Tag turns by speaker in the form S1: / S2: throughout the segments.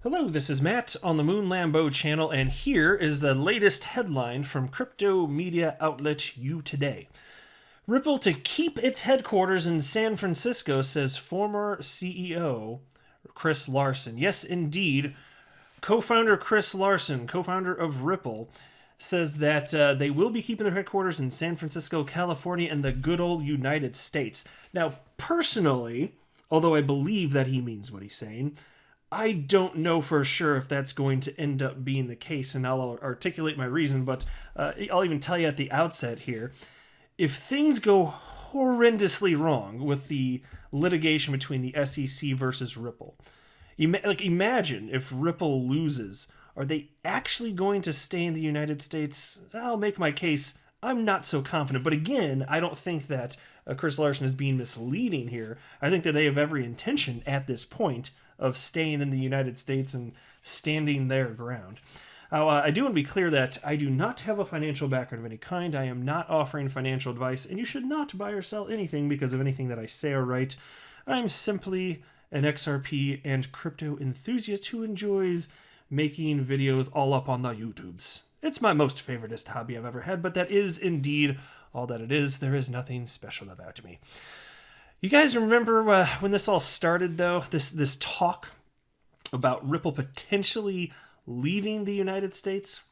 S1: Hello, this is Matt on the Moon Lambeau channel, and here is the latest headline from crypto media outlet You Today. Ripple to keep its headquarters in San Francisco, says former CEO Chris Larsen. Yes, indeed. Co-founder Chris Larsen, co-founder of Ripple, says that they will be keeping their headquarters in San Francisco, California, in the good old United States. Now, personally, although I believe that he means what he's saying, I don't know for sure if that's going to end up being the case, and I'll articulate my reason, but I'll even tell you at the outset here. If things go horrendously wrong with the litigation between the SEC versus Ripple, imagine if Ripple loses. Are they actually going to stay in the United States? I'll make my case. I'm not so confident. But again, I don't think that Chris Larsen is being misleading here. I think that they have every intention at this point of staying in the United States and standing their ground. Now, I do want to be clear that I do not have a financial background of any kind. I am not offering financial advice, and you should not buy or sell anything because of anything that I say or write. I'm simply an XRP and crypto enthusiast who enjoys making videos all up on the YouTubes. It's my most favoriteest hobby I've ever had, but that is indeed all that it is. There is nothing special about me. You guys remember when this all started, though? This talk about Ripple potentially leaving the United States?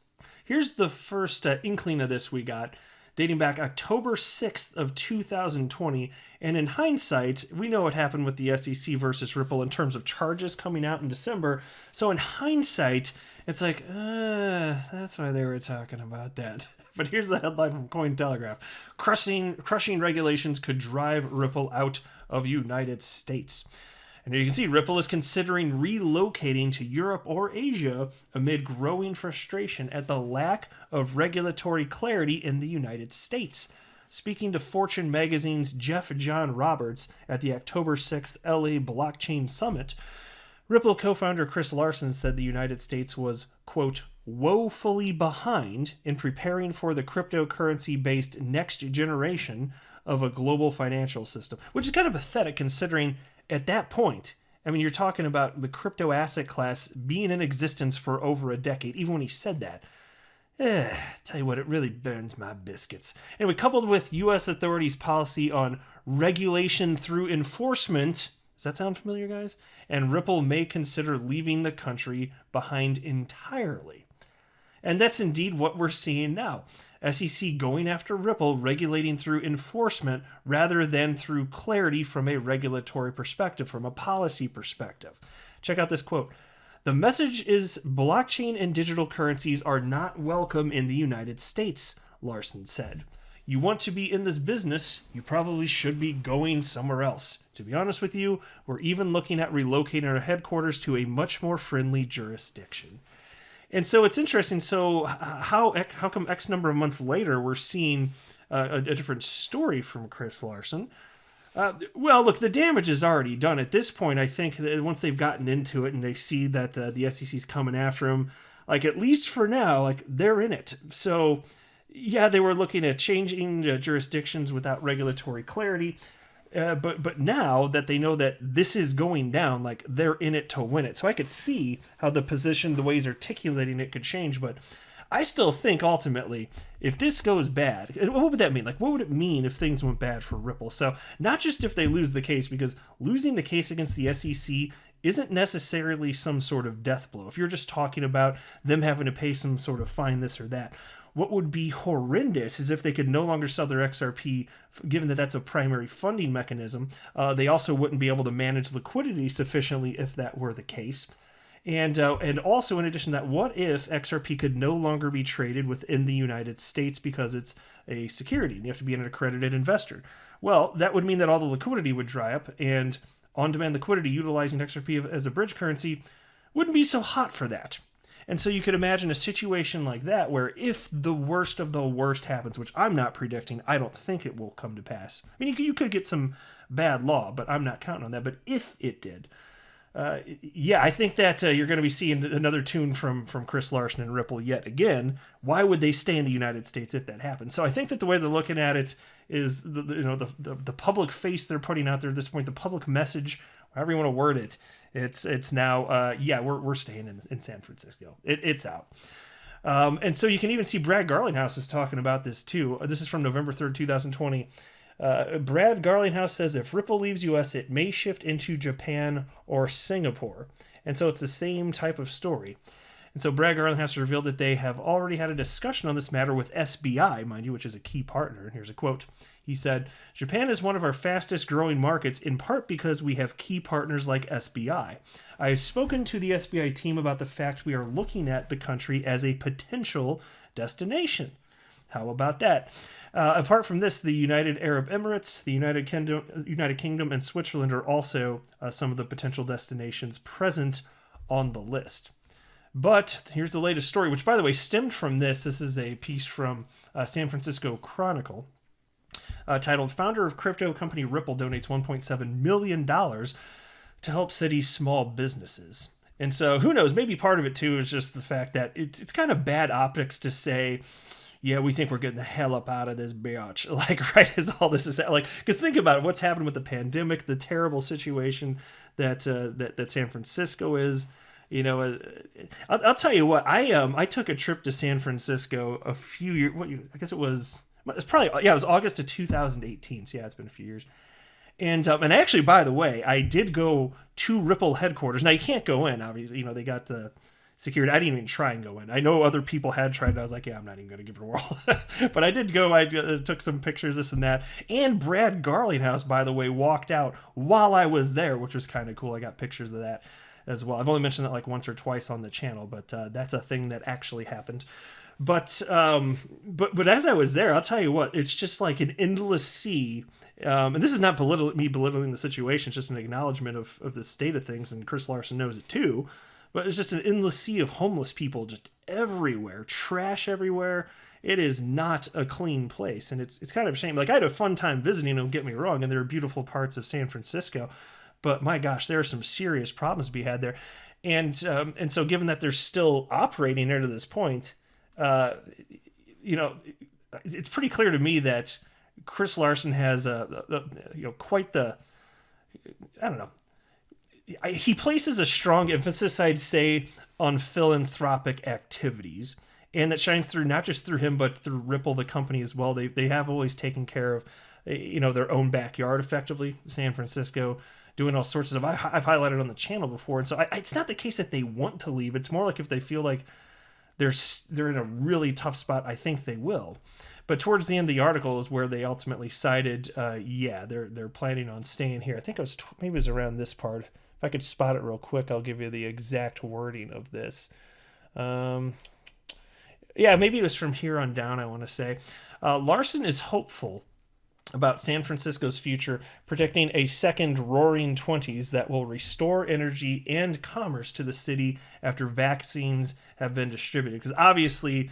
S1: Here's the first inkling of this we got, dating back October 6th of 2020. And in hindsight, we know what happened with the SEC versus Ripple in terms of charges coming out in December. So in hindsight, it's like, that's why they were talking about that. But here's the headline from Cointelegraph. Crushing regulations could drive Ripple out of United States. And you can see Ripple is considering relocating to Europe or Asia amid growing frustration at the lack of regulatory clarity in the United States. Speaking to Fortune magazine's Jeff John Roberts at the October 6th LA Blockchain Summit, Ripple co-founder Chris Larsen said the United States was, quote, woefully behind in preparing for the cryptocurrency-based next generation of a global financial system, which is kind of pathetic considering at that point, I mean, you're talking about the crypto asset class being in existence for over a decade, even when he said that. Tell you what, it really burns my biscuits. Anyway, coupled with U.S. authorities' policy on regulation through enforcement, does that sound familiar, guys? And Ripple may consider leaving the country behind entirely. And that's indeed what we're seeing now. SEC going after Ripple, regulating through enforcement rather than through clarity from a regulatory perspective, from a policy perspective. Check out this quote. The message is blockchain and digital currencies are not welcome in the United States, Larsen said. You want to be in this business, you probably should be going somewhere else. To be honest with you, we're even looking at relocating our headquarters to a much more friendly jurisdiction. And so it's interesting. So how come X number of months later we're seeing a different story from Chris Larsen? Well, look, the damage is already done. At this point, I think that once they've gotten into it and they see that the SEC's coming after them, like at least for now, like they're in it. So yeah, they were looking at changing jurisdictions without regulatory clarity. But now that they know that this is going down, like they're in it to win it. So I could see how the position, the way he's articulating it could change. But I still think ultimately, if this goes bad, what would that mean? Like, what would it mean if things went bad for Ripple? So not just if they lose the case, because losing the case against the SEC isn't necessarily some sort of death blow. If you're just talking about them having to pay some sort of fine, this or that. What would be horrendous is if they could no longer sell their XRP, given that that's a primary funding mechanism. They also wouldn't be able to manage liquidity sufficiently if that were the case. And also, in addition to that, what if XRP could no longer be traded within the United States because it's a security and you have to be an accredited investor? Well, that would mean that all the liquidity would dry up, and on-demand liquidity utilizing XRP as a bridge currency wouldn't be so hot for that. And so you could imagine a situation like that where if the worst of the worst happens, which I'm not predicting, I don't think it will come to pass. I mean, you could get some bad law, but I'm not counting on that. But if it did, I think that you're going to be seeing another tune from Chris Larsen and Ripple yet again. Why would they stay in the United States if that happens? So I think that the way they're looking at it is the public face they're putting out there at this point, the public message, however you want to word it, It's now, yeah, we're staying in San Francisco. It's out. And so you can even see Brad Garlinghouse is talking about this too. This is from November 3rd, 2020. Brad Garlinghouse says if Ripple leaves US, it may shift into Japan or Singapore. And so it's the same type of story. And so Brad Garlinghouse revealed that they have already had a discussion on this matter with SBI, mind you, which is a key partner. And here's a quote. He said, Japan is one of our fastest growing markets, in part because we have key partners like SBI. I have spoken to the SBI team about the fact we are looking at the country as a potential destination. How about that? Apart from this, the United Arab Emirates, the United Kingdom, and Switzerland are also some of the potential destinations present on the list. But here's the latest story, which, by the way, stemmed from this. This is a piece from San Francisco Chronicle titled, Founder of Crypto Company Ripple Donates $1.7 million to help cities' small businesses. And so who knows, maybe part of it, too, is just the fact that it's kind of bad optics to say, yeah, we think we're getting the hell up out of this bitch. Like, right as all this is, like, because think about it, what's happened with the pandemic, the terrible situation that San Francisco is. You know, I'll tell you what. I took a trip to San Francisco a few years. I guess it was probably, yeah, it was August of 2018. So yeah, it's been a few years. And actually, by the way, I did go to Ripple headquarters. Now you can't go in, obviously. You know, they got the security. I didn't even try and go in. I know other people had tried. And I was like, yeah, I'm not even going to give it a whirl. But I did go. I took some pictures, this and that. And Brad Garlinghouse, by the way, walked out while I was there, which was kind of cool. I got pictures of that as well. I've only mentioned that like once or twice on the channel, but that's a thing that actually happened. But as I was there, I'll tell you what, it's just like an endless sea. And this is not me belittling the situation, it's just an acknowledgement of the state of things, and Chris Larsen knows it too. But it's just an endless sea of homeless people just everywhere, trash everywhere. It is not a clean place, and it's kind of a shame. Like, I had a fun time visiting, don't get me wrong, and there are beautiful parts of San Francisco. But my gosh, there are some serious problems to be had there. And so given that they're still operating there to this point, you know, it's pretty clear to me that Chris Larsen has quite the, I don't know. He places a strong emphasis, I'd say, on philanthropic activities. And that shines through, not just through him, but through Ripple, the company as well. They have always taken care of, you know, their own backyard effectively, San Francisco, doing all sorts of stuff. I've highlighted on the channel before. And so it's not the case that they want to leave. It's more like if they feel like they're in a really tough spot, I think they will. But towards the end of the article is where they ultimately cited, they're planning on staying here. I think maybe it was around this part. If I could spot it real quick, I'll give you the exact wording of this. Maybe it was from here on down, I want to say. Larsen is hopeful about San Francisco's future, predicting a second roaring 20s that will restore energy and commerce to the city after vaccines have been distributed. Because obviously,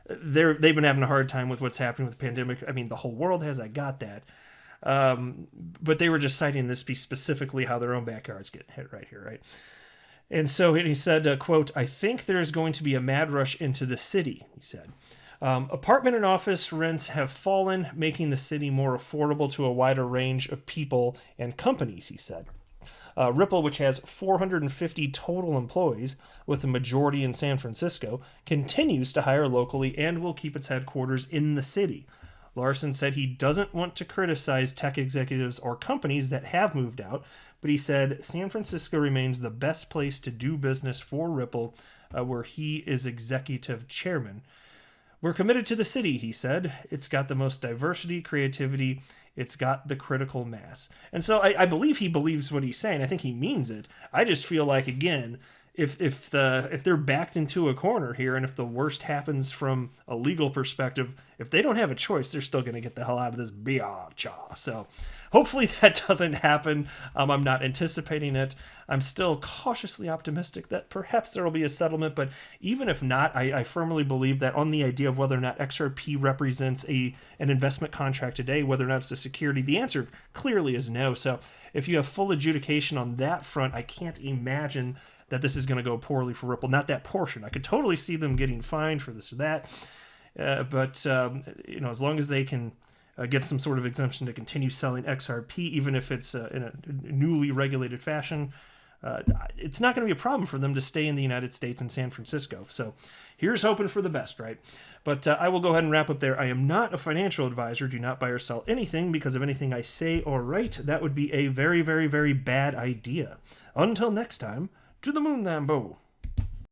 S1: they've been having a hard time with what's happening with the pandemic. I mean, the whole world has, I got that. But they were just citing this piece specifically, how their own backyard's getting hit right here, right? And so he said, quote, I think there's going to be a mad rush into the city, he said. Apartment and office rents have fallen, making the city more affordable to a wider range of people and companies, he said. Ripple, which has 450 total employees, with the majority in San Francisco, continues to hire locally and will keep its headquarters in the city. Larsen said he doesn't want to criticize tech executives or companies that have moved out, but he said San Francisco remains the best place to do business for Ripple, where he is executive chairman. We're committed to the city, he said. It's got the most diversity, creativity. It's got the critical mass. And so I believe he believes what he's saying. I think he means it. I just feel like, again, if they're backed into a corner here, and if the worst happens from a legal perspective, if they don't have a choice, they're still going to get the hell out of this biatch. So hopefully that doesn't happen. I'm not anticipating it. I'm still cautiously optimistic that perhaps there will be a settlement, but even if not, I firmly believe that on the idea of whether or not XRP represents an investment contract today, whether or not it's a security, the answer clearly is no. So if you have full adjudication on that front, I can't imagine that this is going to go poorly for Ripple. Not that portion. I could totally see them getting fined for this or that. But as long as they can get some sort of exemption to continue selling XRP, even if it's in a newly regulated fashion, it's not going to be a problem for them to stay in the United States and San Francisco. So here's hoping for the best, right? But I will go ahead and wrap up there. I am not a financial advisor. Do not buy or sell anything because of anything I say or write. That would be a very, very, very bad idea. Until next time, to the moon, Lambo.